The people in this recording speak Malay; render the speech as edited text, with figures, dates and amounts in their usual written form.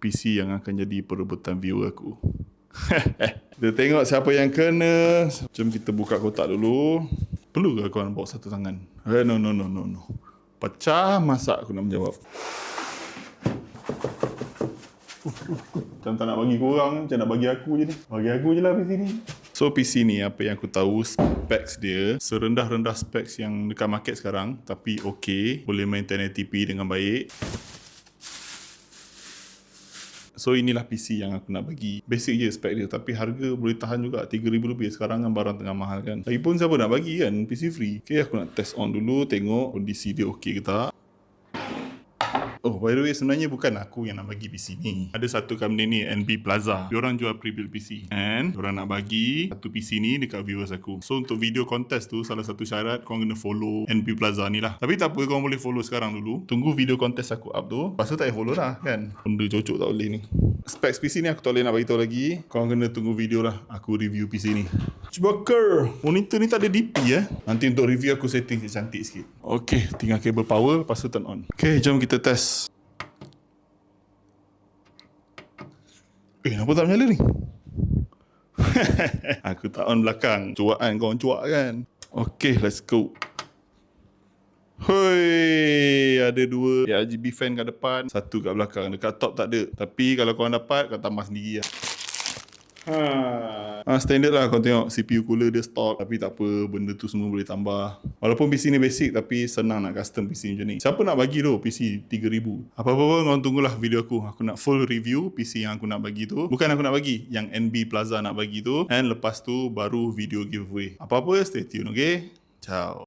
PC yang akan jadi perebutan viewer aku. Kita tengok siapa yang kena. Jom kita buka kotak dulu. Perlu ke korang bawa satu tangan? No. Pecah masak aku nak menjawab. Macam tak nak bagi korang, macam nak bagi aku je ni. Bagi aku je lah PC ni. So PC ni, apa yang aku tahu, specs dia serendah-rendah specs yang dekat market sekarang. Tapi okey, boleh main 1080p dengan baik. So inilah PC yang aku nak bagi. Basic je spek dia, tapi harga boleh tahan juga 3,000 lebih. Sekarang kan barang tengah mahal kan. Lagipun siapa nak bagi kan PC free. Okay, aku nak test on dulu, tengok kondisi dia okey ke tak. Oh, by the way, sebenarnya bukan aku yang nak bagi PC ni. Ada satu company ni, NB Plaza. Diorang jual pre-built PC. And diorang nak bagi satu PC ni dekat viewers aku. So, untuk video contest tu, salah satu syarat, korang kena follow NB Plaza ni lah. Tapi tak apa, korang boleh follow sekarang dulu. Tunggu video contest aku up tu. Lepas tu tak payah follow lah, kan? Benda cocok tak boleh ni. Specs PC ni aku tak boleh nak beritahu lagi. Korang kena tunggu video lah aku review PC ni. Cebakar. Monitor ni tak ada DP Nanti untuk review aku setting cantik sikit. Okay, tinggal kabel power, lepas tu turn on. Okay, jom kita test. Kenapa tak menyala ni? Aku tak on belakang. Cuak kan, korang cuak kan. Okay, let's go. Hoi, ada dua RGB fan kat depan, satu kat belakang. Dekat top tak ada. Tapi kalau korang dapat, kau tambah sendiri lah. Standard lah, kau tengok CPU cooler dia stock. Tapi tak apa, benda tu semua boleh tambah. Walaupun PC ni basic, tapi senang nak custom PC macam ni. Siapa nak bagi tu PC 3,000? Apa-apa kau tunggulah video aku. Aku nak full review PC yang aku nak bagi tu. Bukan aku nak bagi, yang NB Plaza nak bagi tu. And lepas tu baru video giveaway. Apa-apa stay tune, okay? Ciao.